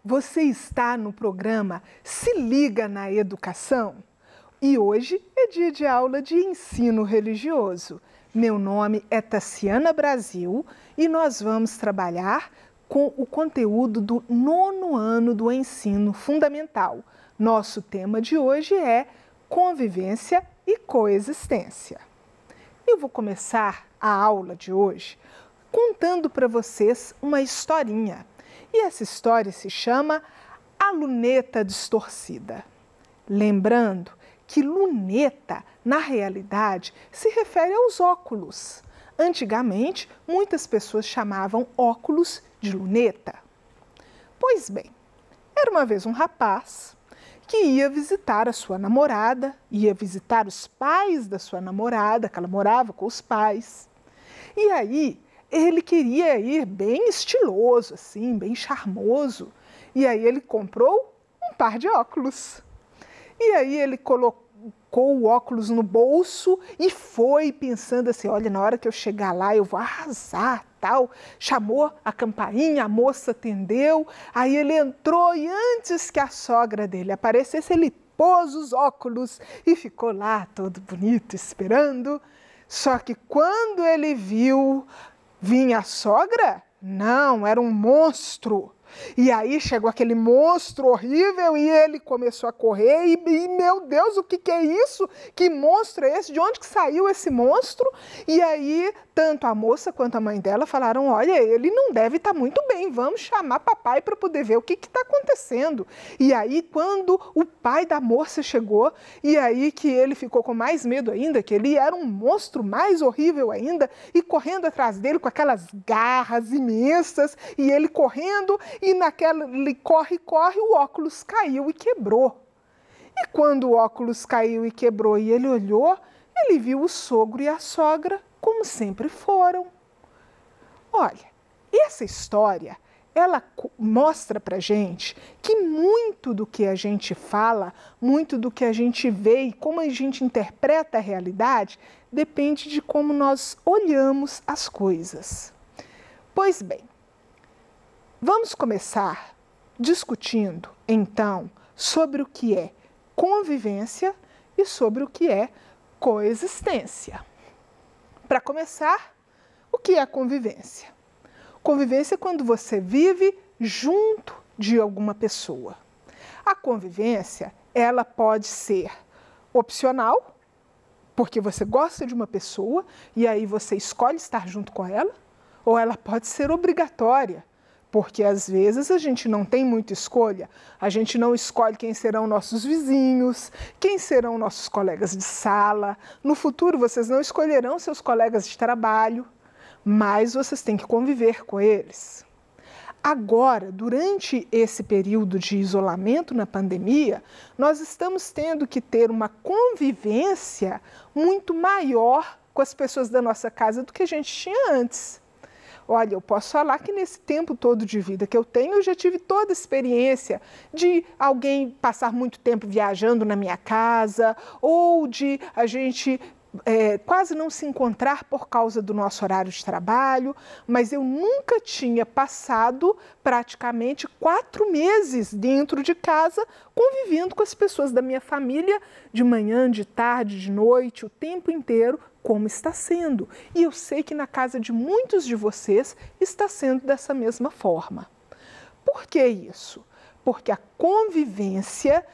Você está no programa Se Liga na Educação e hoje é dia de aula de ensino religioso. Meu nome é Tassiana Brasil e nós vamos trabalhar com o conteúdo do 9º ano do ensino fundamental. Nosso tema de hoje é convivência e coexistência. Eu vou começar a aula de hoje contando para vocês uma historinha. E essa história se chama A Luneta Distorcida. Lembrando que luneta, na realidade, se refere aos óculos. Antigamente, muitas pessoas chamavam óculos de luneta. Pois bem, era uma vez um rapaz que ia visitar a sua namorada, ia visitar os pais da sua namorada, que ela morava com os pais. E aí, ele queria ir bem estiloso, assim, bem charmoso. E aí ele comprou um par de óculos. E aí ele colocou o óculos no bolso e foi pensando assim, olha, na hora que eu chegar lá eu vou arrasar, tal. Chamou a campainha, a moça atendeu, aí ele entrou e antes que a sogra dele aparecesse, ele pôs os óculos e ficou lá todo bonito, esperando. Só que quando ele viu vinha a sogra? Não, era um monstro. E aí chegou aquele monstro horrível e ele começou a correr e meu Deus, o que é isso? Que monstro é esse? De onde que saiu esse monstro? E aí, tanto a moça quanto a mãe dela falaram, olha, ele não deve estar muito bem, vamos chamar papai para poder ver o que está acontecendo. E aí, quando o pai da moça chegou, e aí que ele ficou com mais medo ainda, que ele era um monstro mais horrível ainda, e correndo atrás dele com aquelas garras imensas, e ele correndo, e naquela ele corre, o óculos caiu e quebrou. E quando o óculos caiu e quebrou e ele olhou, ele viu o sogro e a sogra como sempre foram. Olha, essa história, ela mostra pra gente que muito do que a gente fala, muito do que a gente vê e como a gente interpreta a realidade, depende de como nós olhamos as coisas. Pois bem, vamos começar discutindo, então, sobre o que é convivência e sobre o que é coexistência. Para começar, o que é convivência? Convivência é quando você vive junto de alguma pessoa. A convivência, ela pode ser opcional, porque você gosta de uma pessoa e aí você escolhe estar junto com ela, ou ela pode ser obrigatória, porque às vezes a gente não tem muita escolha, a gente não escolhe quem serão nossos vizinhos, quem serão nossos colegas de sala. No futuro vocês não escolherão seus colegas de trabalho, mas vocês têm que conviver com eles. Agora, durante esse período de isolamento na pandemia, nós estamos tendo que ter uma convivência muito maior com as pessoas da nossa casa do que a gente tinha antes. Olha, eu posso falar que nesse tempo todo de vida que eu tenho, eu já tive toda a experiência de alguém passar muito tempo viajando na minha casa, ou de a gente quase não se encontrar por causa do nosso horário de trabalho, mas eu nunca tinha passado praticamente 4 meses dentro de casa convivendo com as pessoas da minha família, de manhã, de tarde, de noite, o tempo inteiro, como está sendo. E eu sei que na casa de muitos de vocês está sendo dessa mesma forma. Por que isso? Porque a convivência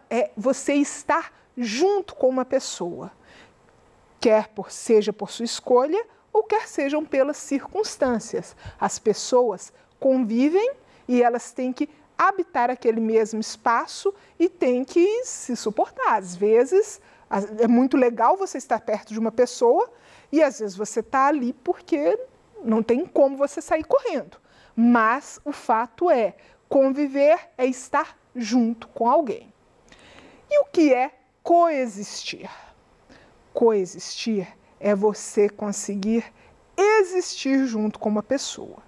é você estar junto com uma pessoa, quer seja por sua escolha ou quer sejam pelas circunstâncias. As pessoas convivem e elas têm que habitar aquele mesmo espaço e têm que se suportar. Às vezes é muito legal você estar perto de uma pessoa e às vezes você está ali porque não tem como você sair correndo. Mas o fato é, conviver é estar junto com alguém. E o que é coexistir? Coexistir é você conseguir existir junto com uma pessoa.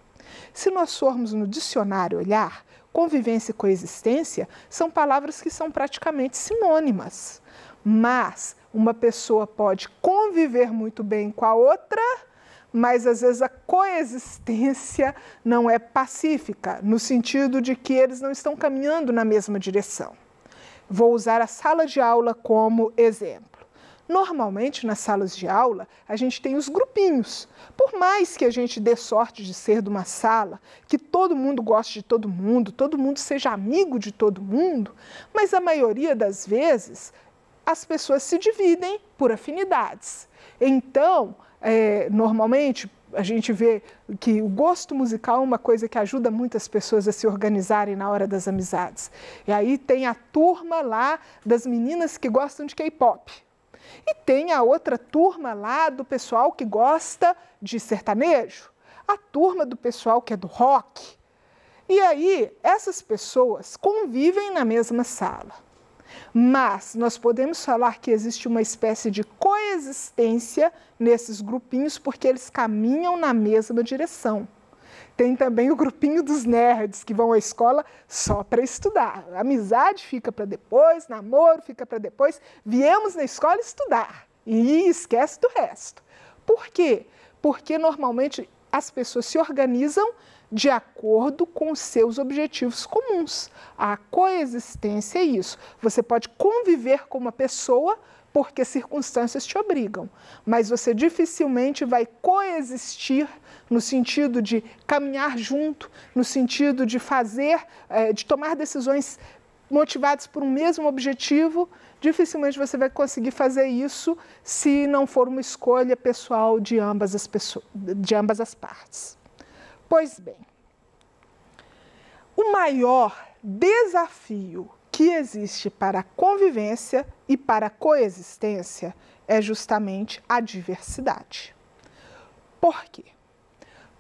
Se nós formos no dicionário olhar, convivência e coexistência são palavras que são praticamente sinônimas. Mas uma pessoa pode conviver muito bem com a outra, mas às vezes a coexistência não é pacífica, no sentido de que eles não estão caminhando na mesma direção. Vou usar a sala de aula como exemplo. Normalmente, nas salas de aula, a gente tem os grupinhos. Por mais que a gente dê sorte de ser de uma sala, que todo mundo goste de todo mundo seja amigo de todo mundo, mas a maioria das vezes as pessoas se dividem por afinidades. Então, normalmente, a gente vê que o gosto musical é uma coisa que ajuda muitas pessoas a se organizarem na hora das amizades. E aí tem a turma lá das meninas que gostam de K-pop. E tem a outra turma lá do pessoal que gosta de sertanejo, a turma do pessoal que é do rock. E aí, essas pessoas convivem na mesma sala. Mas nós podemos falar que existe uma espécie de coexistência nesses grupinhos porque eles caminham na mesma direção. Tem também o grupinho dos nerds que vão à escola só para estudar. Amizade fica para depois, namoro fica para depois. Viemos na escola estudar e esquece do resto. Por quê? Porque normalmente as pessoas se organizam de acordo com seus objetivos comuns. A coexistência é isso. Você pode conviver com uma pessoa porque circunstâncias te obrigam, mas você dificilmente vai coexistir no sentido de caminhar junto, no sentido de de tomar decisões motivadas por um mesmo objetivo. Dificilmente você vai conseguir fazer isso se não for uma escolha pessoal de ambas as partes. Pois bem, o maior desafio que existe para a convivência e para a coexistência é justamente a diversidade. Por quê?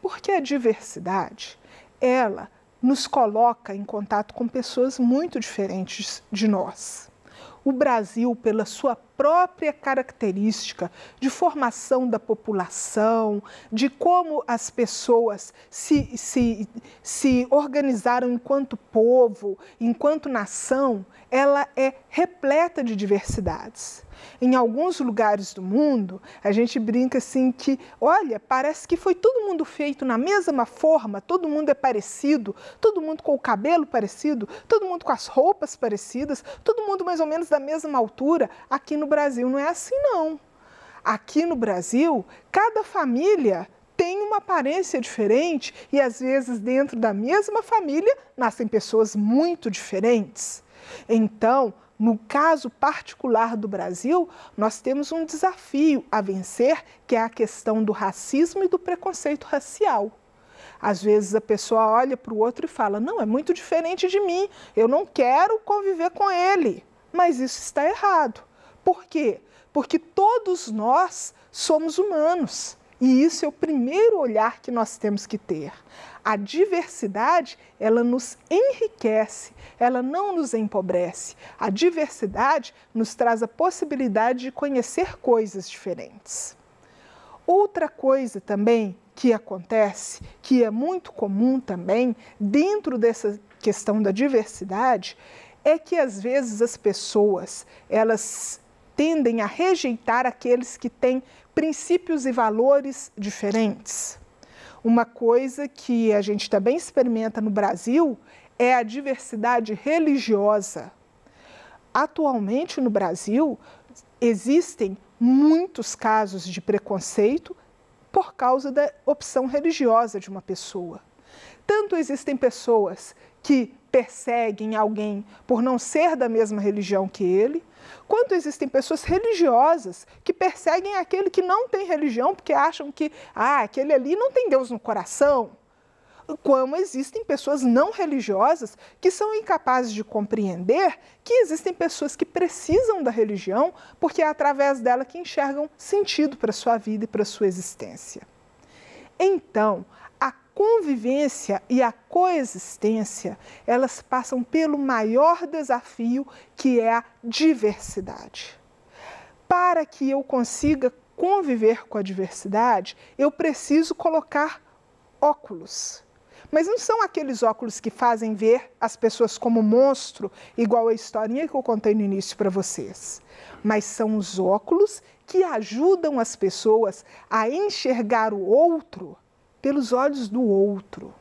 Porque a diversidade, ela nos coloca em contato com pessoas muito diferentes de nós. O Brasil, pela sua própria característica de formação da população, de como as pessoas se organizaram enquanto povo, enquanto nação, ela é repleta de diversidades. Em alguns lugares do mundo, a gente brinca assim que, olha, parece que foi todo mundo feito na mesma forma, todo mundo é parecido, todo mundo com o cabelo parecido, todo mundo com as roupas parecidas, todo mundo mais ou menos da mesma altura. Aqui no Brasil não é assim, não. Aqui no Brasil, cada família tem uma aparência diferente e, às vezes, dentro da mesma família, nascem pessoas muito diferentes. Então, no caso particular do Brasil, nós temos um desafio a vencer, que é a questão do racismo e do preconceito racial. Às vezes a pessoa olha para o outro e fala, não, é muito diferente de mim, eu não quero conviver com ele. Mas isso está errado. Por quê? Porque todos nós somos humanos. E isso é o primeiro olhar que nós temos que ter. A diversidade, ela nos enriquece, ela não nos empobrece. A diversidade nos traz a possibilidade de conhecer coisas diferentes. Outra coisa também que acontece, que é muito comum também, dentro dessa questão da diversidade, é que às vezes as pessoas, elas tendem a rejeitar aqueles que têm princípios e valores diferentes. Uma coisa que a gente também experimenta no Brasil é a diversidade religiosa. Atualmente no Brasil existem muitos casos de preconceito por causa da opção religiosa de uma pessoa. Tanto existem pessoas que perseguem alguém por não ser da mesma religião que ele, quanto existem pessoas religiosas que perseguem aquele que não tem religião porque acham que aquele ali não tem Deus no coração. Como existem pessoas não religiosas que são incapazes de compreender que existem pessoas que precisam da religião porque é através dela que enxergam sentido para a sua vida e para a sua existência. Então, a convivência e a coexistência, elas passam pelo maior desafio, que é a diversidade. Para que eu consiga conviver com a diversidade, eu preciso colocar óculos. Mas não são aqueles óculos que fazem ver as pessoas como monstro, igual a historinha que eu contei no início para vocês. Mas são os óculos que ajudam as pessoas a enxergar o outro pelos olhos do outro.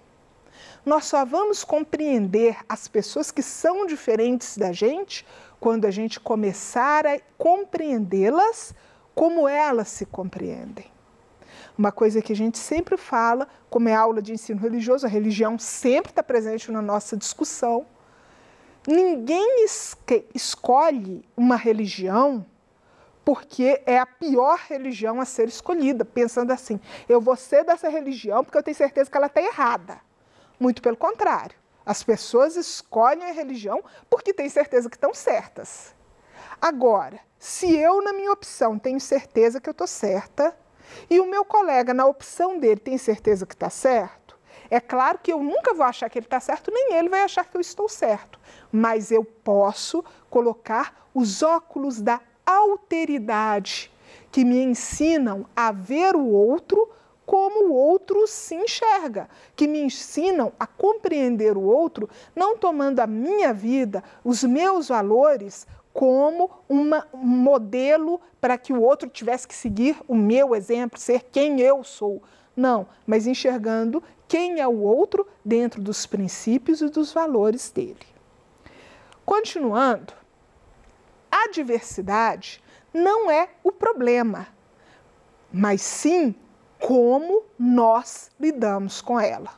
Nós só vamos compreender as pessoas que são diferentes da gente quando a gente começar a compreendê-las como elas se compreendem. Uma coisa que a gente sempre fala, como é aula de ensino religioso, a religião sempre está presente na nossa discussão. Ninguém escolhe uma religião porque é a pior religião a ser escolhida, pensando assim, eu vou ser dessa religião porque eu tenho certeza que ela está errada. Muito pelo contrário, as pessoas escolhem a religião porque têm certeza que estão certas. Agora, se eu, na minha opção, tenho certeza que eu estou certa, e o meu colega, na opção dele, tem certeza que está certo, é claro que eu nunca vou achar que ele está certo, nem ele vai achar que eu estou certo. Mas eu posso colocar os óculos da alteridade, que me ensinam a ver o outro como o outro se enxerga, que me ensinam a compreender o outro, não tomando a minha vida, os meus valores, como um modelo para que o outro tivesse que seguir o meu exemplo, ser quem eu sou. Não, mas enxergando quem é o outro dentro dos princípios e dos valores dele. Continuando, a diversidade não é o problema, mas sim como nós lidamos com ela.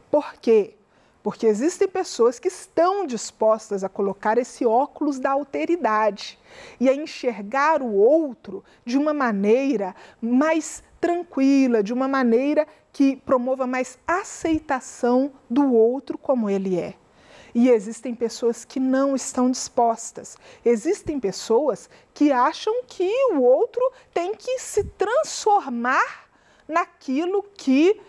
Por quê? Porque existem pessoas que estão dispostas a colocar esse óculos da alteridade e a enxergar o outro de uma maneira mais tranquila, de uma maneira que promova mais aceitação do outro como ele é. E existem pessoas que não estão dispostas. Existem pessoas que acham que o outro tem que se transformar naquilo que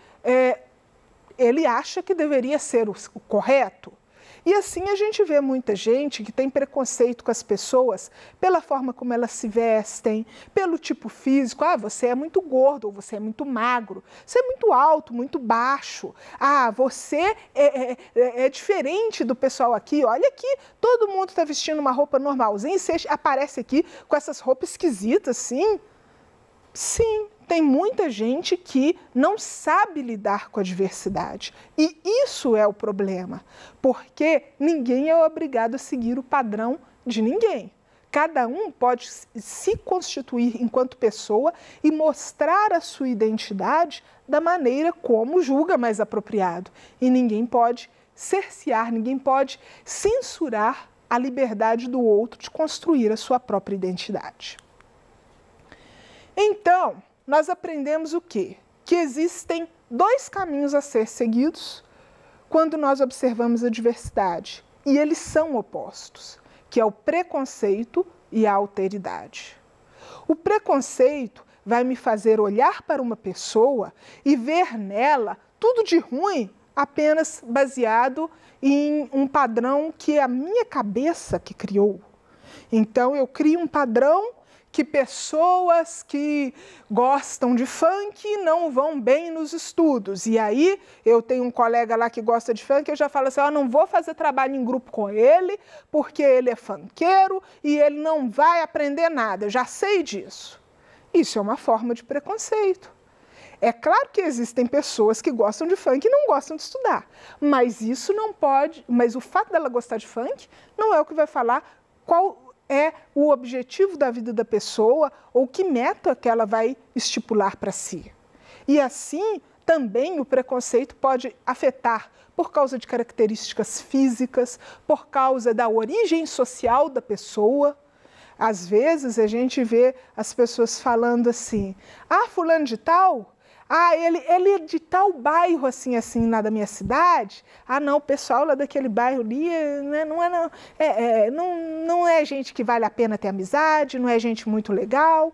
ele acha que deveria ser o correto. E assim a gente vê muita gente que tem preconceito com as pessoas pela forma como elas se vestem, pelo tipo físico. Ah, você é muito gordo, ou você é muito magro, você é muito alto, muito baixo. Ah, você é diferente do pessoal aqui. Olha aqui, todo mundo está vestindo uma roupa normalzinha e você aparece aqui com essas roupas esquisitas, assim. Sim, tem muita gente que não sabe lidar com a diversidade. E isso é o problema, porque ninguém é obrigado a seguir o padrão de ninguém. Cada um pode se constituir enquanto pessoa e mostrar a sua identidade da maneira como julga mais apropriado. E ninguém pode cercear, ninguém pode censurar a liberdade do outro de construir a sua própria identidade. Então, nós aprendemos o quê? Que existem dois caminhos a ser seguidos quando nós observamos a diversidade, e eles são opostos, que é o preconceito e a alteridade. O preconceito vai me fazer olhar para uma pessoa e ver nela tudo de ruim apenas baseado em um padrão que é a minha cabeça que criou. Então, eu crio um padrão que pessoas que gostam de funk não vão bem nos estudos. E aí, eu tenho um colega lá que gosta de funk, eu já falo assim, não vou fazer trabalho em grupo com ele, porque ele é funkeiro e ele não vai aprender nada, eu já sei disso. Isso é uma forma de preconceito. É claro que existem pessoas que gostam de funk e não gostam de estudar, mas isso não pode, mas o fato dela gostar de funk não é o que vai falar qual é o objetivo da vida da pessoa ou que meta que ela vai estipular para si. E assim, também o preconceito pode afetar por causa de características físicas, por causa da origem social da pessoa. Às vezes a gente vê as pessoas falando assim, fulano de tal, ele é de tal bairro assim lá da minha cidade. Não, o pessoal lá daquele bairro ali não é gente que vale a pena ter amizade, não é gente muito legal.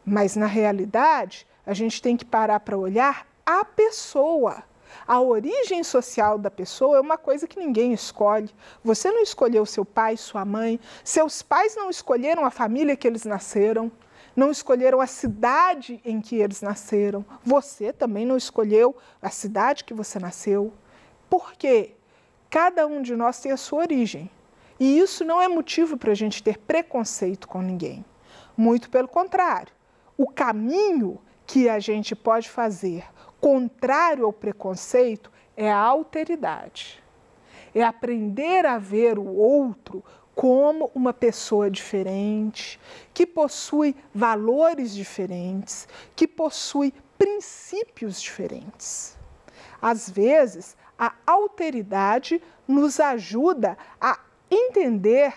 Mas, na realidade, a gente tem que parar para olhar a pessoa. A origem social da pessoa é uma coisa que ninguém escolhe. Você não escolheu seu pai, sua mãe, seus pais não escolheram a família que eles nasceram. Não escolheram a cidade em que eles nasceram. Você também não escolheu a cidade que você nasceu. Por quê? Cada um de nós tem a sua origem. E isso não é motivo para a gente ter preconceito com ninguém. Muito pelo contrário. O caminho que a gente pode fazer contrário ao preconceito é a alteridade. É aprender a ver o outro como uma pessoa diferente, que possui valores diferentes, que possui princípios diferentes. Às vezes, a alteridade nos ajuda a entender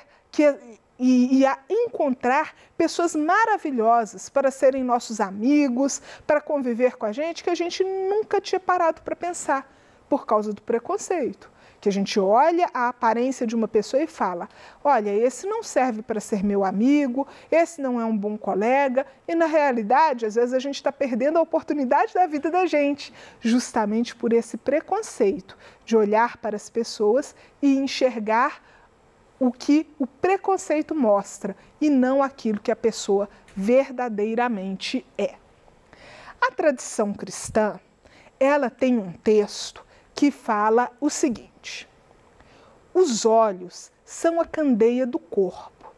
e a encontrar pessoas maravilhosas para serem nossos amigos, para conviver com a gente, que a gente nunca tinha parado para pensar, por causa do preconceito. Que a gente olha a aparência de uma pessoa e fala, olha, esse não serve para ser meu amigo, esse não é um bom colega, e na realidade, às vezes a gente está perdendo a oportunidade da vida da gente, justamente por esse preconceito de olhar para as pessoas e enxergar o que o preconceito mostra e não aquilo que a pessoa verdadeiramente é. A tradição cristã, ela tem um texto que fala o seguinte: os olhos são a candeia do corpo.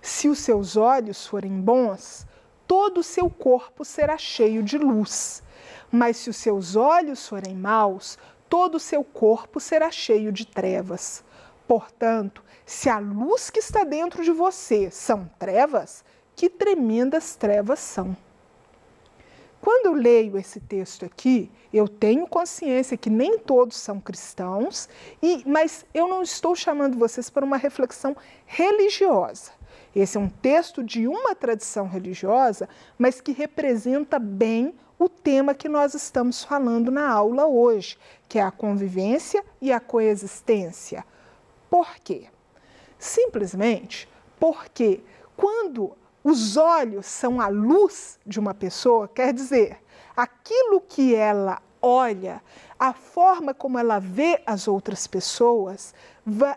Se os seus olhos forem bons, todo o seu corpo será cheio de luz. Mas se os seus olhos forem maus, todo o seu corpo será cheio de trevas. Portanto, se a luz que está dentro de você são trevas, que tremendas trevas são. Quando eu leio esse texto aqui, eu tenho consciência que nem todos são cristãos, mas eu não estou chamando vocês para uma reflexão religiosa. Esse é um texto de uma tradição religiosa, mas que representa bem o tema que nós estamos falando na aula hoje, que é a convivência e a coexistência. Por quê? Simplesmente porque quando os olhos são a luz de uma pessoa, quer dizer, aquilo que ela olha, a forma como ela vê as outras pessoas,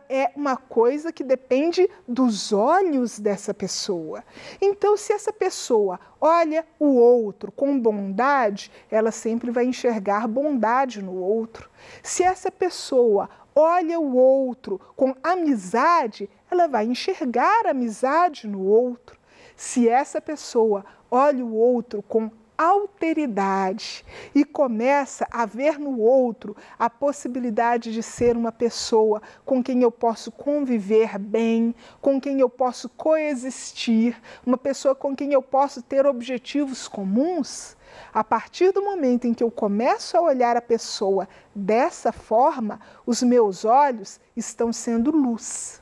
é uma coisa que depende dos olhos dessa pessoa. Então, se essa pessoa olha o outro com bondade, ela sempre vai enxergar bondade no outro. Se essa pessoa olha o outro com amizade, ela vai enxergar amizade no outro. Se essa pessoa olha o outro com alteridade e começa a ver no outro a possibilidade de ser uma pessoa com quem eu posso conviver bem, com quem eu posso coexistir, uma pessoa com quem eu posso ter objetivos comuns, a partir do momento em que eu começo a olhar a pessoa dessa forma, os meus olhos estão sendo luz.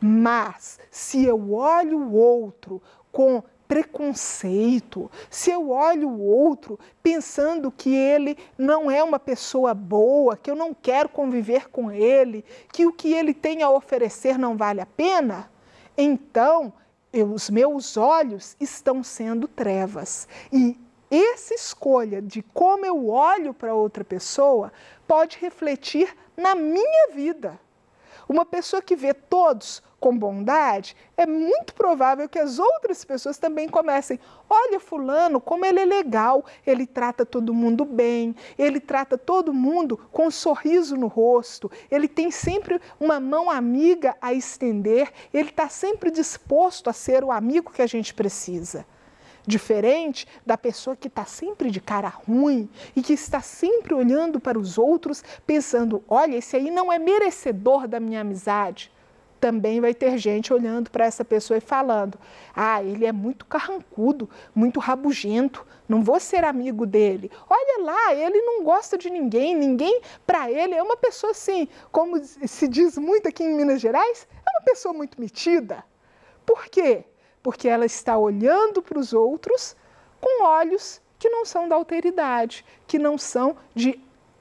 Mas se eu olho o outro com preconceito, se eu olho o outro pensando que ele não é uma pessoa boa, que eu não quero conviver com ele, que o que ele tem a oferecer não vale a pena, então os meus olhos estão sendo trevas. E essa escolha de como eu olho para outra pessoa pode refletir na minha vida. Uma pessoa que vê todos com bondade, é muito provável que as outras pessoas também comecem. Olha fulano, como ele é legal, ele trata todo mundo bem, ele trata todo mundo com um sorriso no rosto, ele tem sempre uma mão amiga a estender, ele está sempre disposto a ser o amigo que a gente precisa. Diferente da pessoa que está sempre de cara ruim e que está sempre olhando para os outros pensando, olha, esse aí não é merecedor da minha amizade. Também vai ter gente olhando para essa pessoa e falando, ah, ele é muito carrancudo, muito rabugento, não vou ser amigo dele. Olha lá, ele não gosta de ninguém, ninguém para ele é uma pessoa assim, como se diz muito aqui em Minas Gerais, é uma pessoa muito metida. Por quê? Porque ela está olhando para os outros com olhos que não são da alteridade, que não são de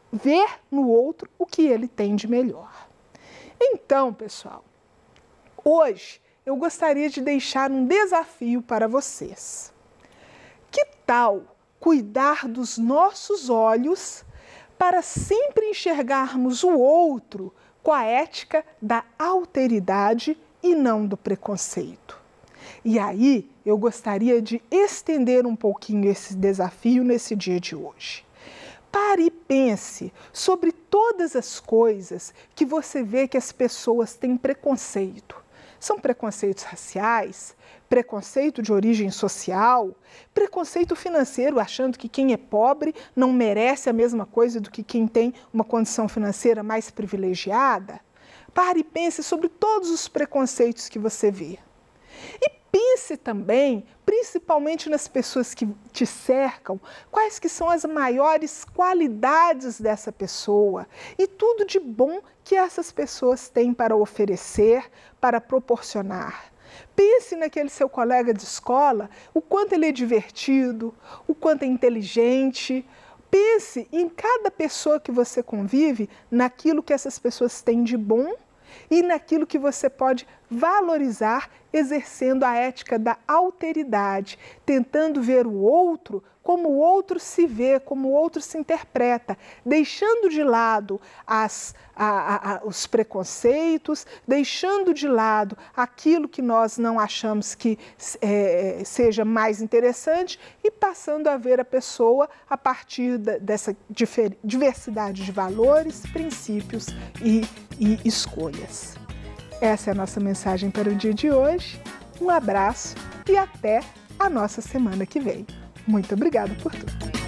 ver no outro o que ele tem de melhor. Então, pessoal, hoje eu gostaria de deixar um desafio para vocês. Que tal cuidar dos nossos olhos para sempre enxergarmos o outro com a ética da alteridade e não do preconceito? E aí, eu gostaria de estender um pouquinho esse desafio nesse dia de hoje. Pare e pense sobre todas as coisas que você vê que as pessoas têm preconceito. São preconceitos raciais, preconceito de origem social, preconceito financeiro, achando que quem é pobre não merece a mesma coisa do que quem tem uma condição financeira mais privilegiada. Pare e pense sobre todos os preconceitos que você vê. E pense também, principalmente nas pessoas que te cercam, quais que são as maiores qualidades dessa pessoa e tudo de bom que essas pessoas têm para oferecer, para proporcionar. Pense naquele seu colega de escola, o quanto ele é divertido, o quanto é inteligente. Pense em cada pessoa que você convive, naquilo que essas pessoas têm de bom e naquilo que você pode valorizar exercendo a ética da alteridade, tentando ver o outro como o outro se vê, como o outro se interpreta, deixando de lado os preconceitos, deixando de lado aquilo que nós não achamos que seja mais interessante e passando a ver a pessoa a partir dessa diversidade de valores, princípios e escolhas. Essa é a nossa mensagem para o dia de hoje. Um abraço e até a nossa semana que vem. Muito obrigada por tudo.